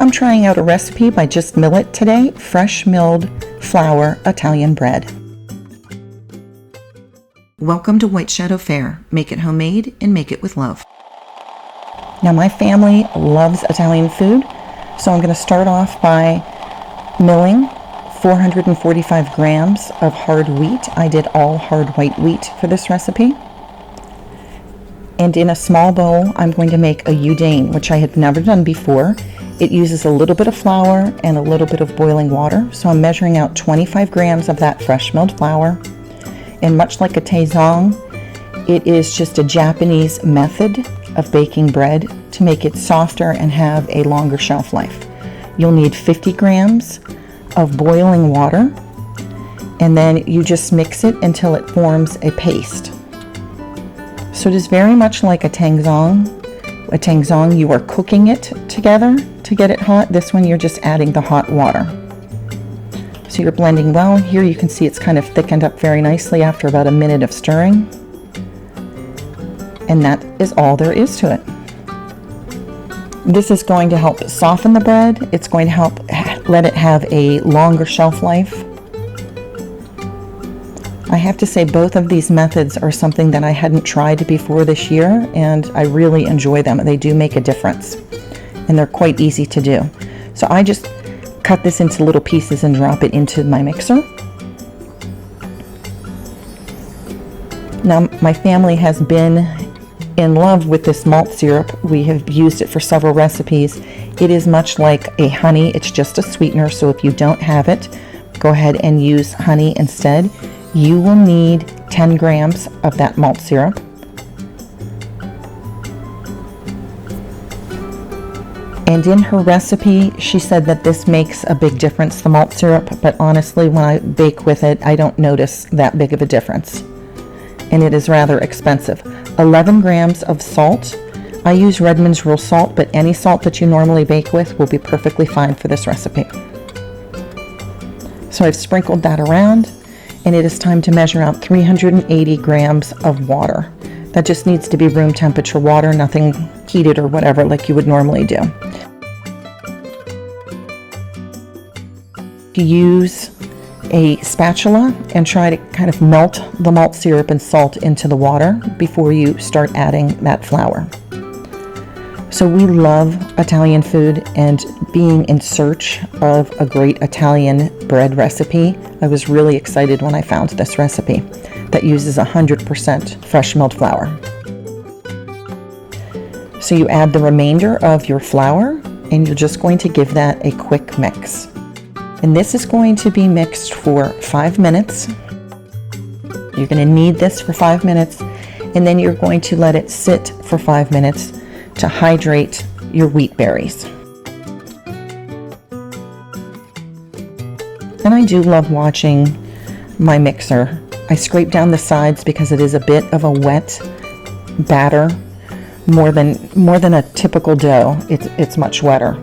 I'm trying out a recipe by Just Millet today, fresh milled flour Italian bread. Welcome to White Shadow Fare. Make it homemade and make it with love. Now my family loves Italian food, so I'm going to start off by milling 445 grams of hard wheat. I did all hard white wheat for this recipe. And in a small bowl, I'm going to make a Yudane, which I had never done before. It uses a little bit of flour and a little bit of boiling water. So I'm measuring out 25 grams of that fresh milled flour. And much like a taizong, it is just a Japanese method of baking bread to make it softer and have a longer shelf life. You'll need 50 grams of boiling water, and then you just mix it until it forms a paste. So it is very much like a taizong. A taizong, you are cooking it together to get it hot. This one, you're just adding the hot water. So you're blending well. Here you can see it's kind of thickened up very nicely after about a minute of stirring. And that is all there is to it. This is going to help soften the bread. It's going to help let it have a longer shelf life. I have to say both of these methods are something that I hadn't tried before this year, and I really enjoy them. They do make a difference, and they're quite easy to do. So I just cut this into little pieces and drop it into my mixer. Now my family has been in love with this malt syrup. We have used it for several recipes. It is much like a honey. It's just a sweetener, so if you don't have it, go ahead and use honey instead. You will need 10 grams of that malt syrup. And in her recipe, she said that this makes a big difference, the malt syrup, but honestly, when I bake with it, I don't notice that big of a difference. And it is rather expensive. 11 grams of salt. I use Redmond's Rule salt, but any salt that you normally bake with will be perfectly fine for this recipe. So I've sprinkled that around, and it is time to measure out 380 grams of water. That just needs to be room temperature water, nothing heated or whatever like you would normally do. Use a spatula and try to kind of melt the malt syrup and salt into the water before you start adding that flour. So we love Italian food, and being in search of a great Italian bread recipe, I was really excited when I found this recipe that uses 100% fresh milled flour. So you add the remainder of your flour, and you're just going to give that a quick mix. And this is going to be mixed for 5 minutes. You're going to knead this for 5 minutes, and then you're going to let it sit for 5 minutes to hydrate your wheat berries. And I do love watching my mixer. I scrape down the sides because it is a bit of a wet batter, more than a typical dough. It's much wetter.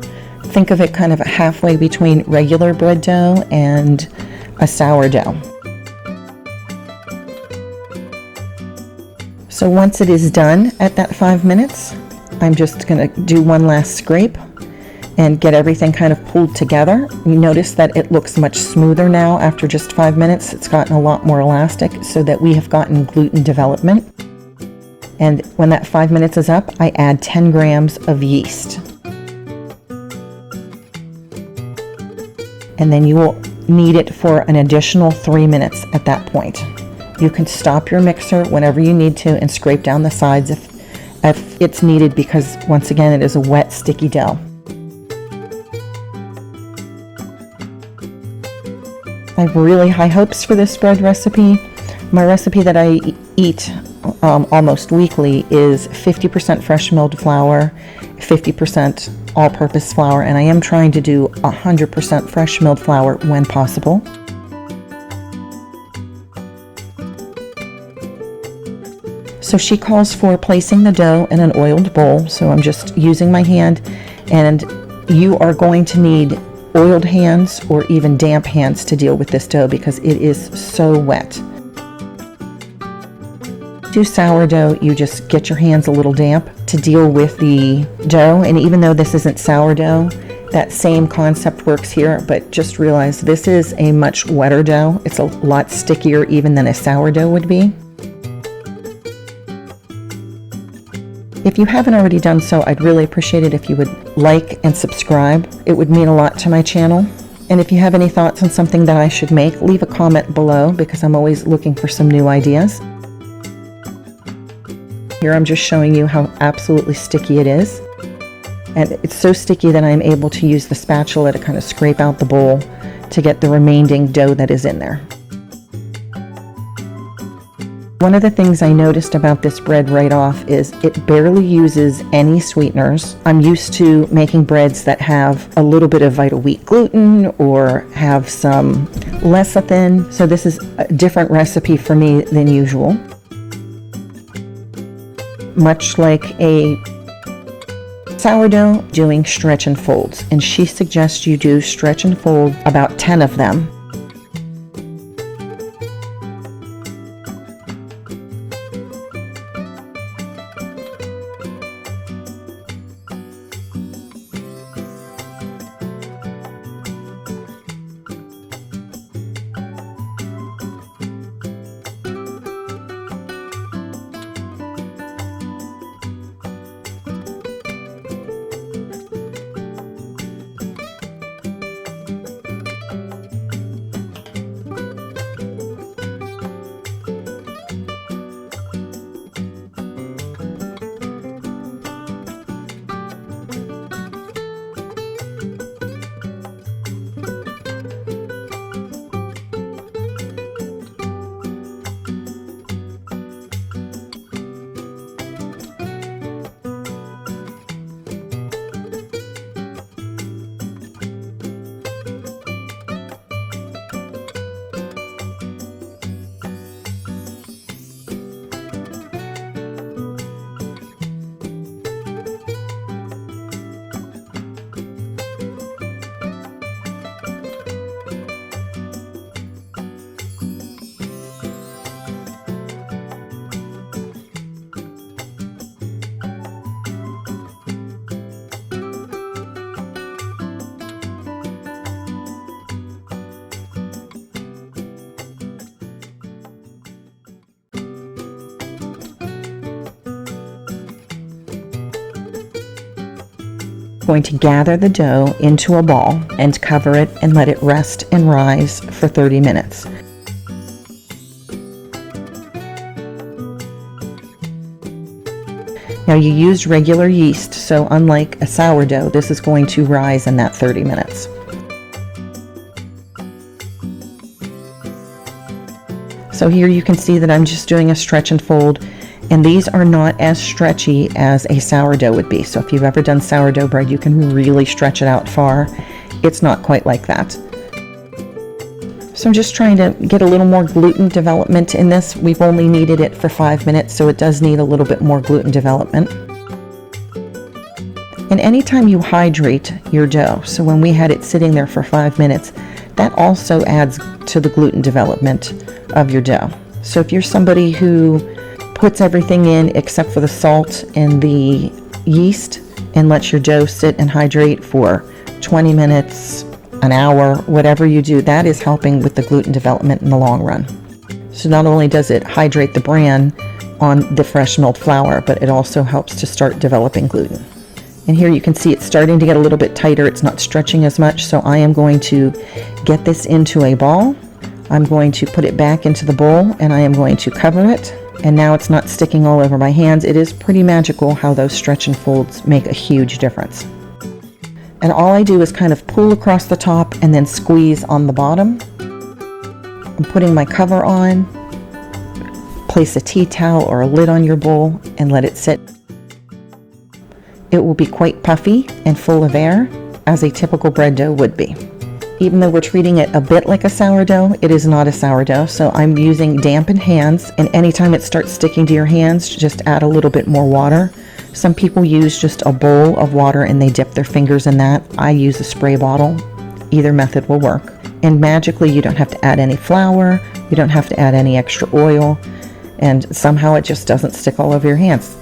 Think of it kind of halfway between regular bread dough and a sourdough. So once it is done at that 5 minutes, I'm just going to do one last scrape and get everything kind of pulled together. You notice that it looks much smoother now after just 5 minutes. It's gotten a lot more elastic so that we have gotten gluten development. And when that 5 minutes is up, I add 10 grams of yeast. And then you will knead it for an additional 3 minutes at that point. You can stop your mixer whenever you need to and scrape down the sides if it's needed, because once again it is a wet, sticky dough. I have really high hopes for this bread recipe. My recipe that I eat almost weekly is 50% fresh milled flour, 50% all-purpose flour, and I am trying to do 100% fresh milled flour when possible. So she calls for placing the dough in an oiled bowl, so I'm just using my hand, and you are going to need oiled hands or even damp hands to deal with this dough because it is so wet. Do sourdough, you just get your hands a little damp to deal with the dough, and even though this isn't sourdough, That same concept works here, but just realize this is a much wetter dough. It's a lot stickier even than a sourdough would be. If you haven't already done so, I'd really appreciate it if you would like and subscribe. It would mean a lot to my channel. And if you have any thoughts on something that I should make, leave a comment below because I'm always looking for some new ideas. Here I'm just showing you how absolutely sticky it is. And it's so sticky that I'm able to use the spatula to kind of scrape out the bowl to get the remaining dough that is in there. One of the things I noticed about this bread right off is it barely uses any sweeteners. I'm used to making breads that have a little bit of vital wheat gluten or have some lecithin, so this is a different recipe for me than usual. Much like a sourdough, doing stretch and folds, and she suggests you do stretch and fold about 10 of them. Going to gather the dough into a ball and cover it and let it rest and rise for 30 minutes. Now you used regular yeast, so unlike a sourdough, this is going to rise in that 30 minutes. So here you can see that I'm just doing a stretch and fold, and these are not as stretchy as a sourdough would be. So if you've ever done sourdough bread, you can really stretch it out far. It's not quite like that. So I'm just trying to get a little more gluten development in this. We've only kneaded it for 5 minutes, so it does need a little bit more gluten development. And anytime you hydrate your dough, so when we had it sitting there for 5 minutes, that also adds to the gluten development of your dough. So if you're somebody who puts everything in except for the salt and the yeast and lets your dough sit and hydrate for 20 minutes, an hour, whatever you do, that is helping with the gluten development in the long run. So not only does it hydrate the bran on the fresh milled flour, but it also helps to start developing gluten. And here you can see it's starting to get a little bit tighter. It's not stretching as much, so I am going to get this into a ball. I'm going to put it back into the bowl and I am going to cover it. And now it's not sticking all over my hands. It is pretty magical how those stretch and folds make a huge difference. And all I do is kind of pull across the top and then squeeze on the bottom. I'm putting my cover on. Place a tea towel or a lid on your bowl and let it sit. It will be quite puffy and full of air, as a typical bread dough would be. Even though we're treating it a bit like a sourdough, it is not a sourdough, so I'm using dampened hands, and anytime it starts sticking to your hands, just add a little bit more water. Some people use just a bowl of water and they dip their fingers in that. I use a spray bottle. Either method will work. And magically, you don't have to add any flour, you don't have to add any extra oil, and somehow it just doesn't stick all over your hands.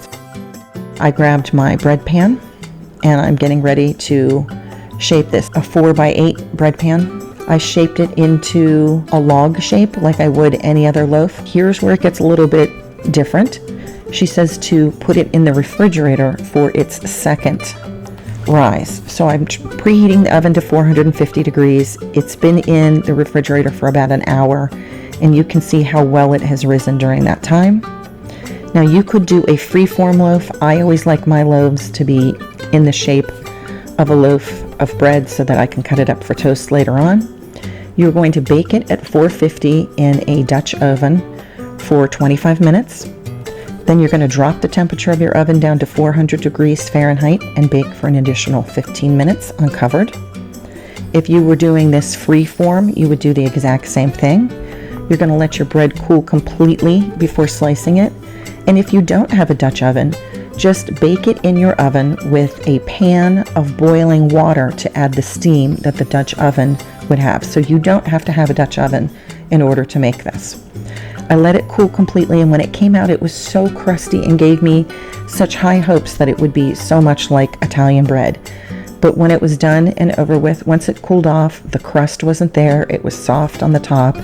I grabbed my bread pan, and I'm getting ready to shape this, a 4x8 bread pan. I shaped it into a log shape like I would any other loaf. Here's where it gets a little bit different. She says to put it in the refrigerator for its second rise. So I'm preheating the oven to 450 degrees. It's been in the refrigerator for about an hour, and you can see how well it has risen during that time. Now you could do a free-form loaf. I always like my loaves to be in the shape of a loaf of bread so that I can cut it up for toast later on. You're going to bake it at 450 in a Dutch oven for 25 minutes. Then you're going to drop the temperature of your oven down to 400 degrees Fahrenheit and bake for an additional 15 minutes uncovered. If you were doing this free form, you would do the exact same thing. You're going to let your bread cool completely before slicing it. And if you don't have a Dutch oven, just bake it in your oven with a pan of boiling water to add the steam that the Dutch oven would have. So you don't have to have a Dutch oven in order to make this. I let it cool completely, and when it came out, it was so crusty and gave me such high hopes that it would be so much like Italian bread. But when it was done and over with, once it cooled off, the crust wasn't there. It was soft on the top,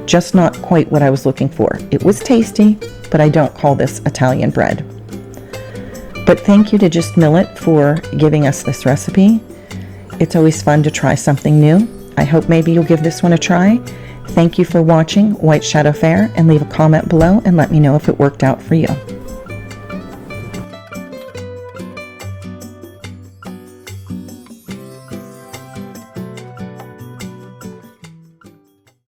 just not quite what I was looking for. It was tasty, but I don't call this Italian bread. But thank you to Just Millet for giving us this recipe. It's always fun to try something new. I hope maybe you'll give this one a try. Thank you for watching White Shadow Fare, and leave a comment below and let me know if it worked out for you.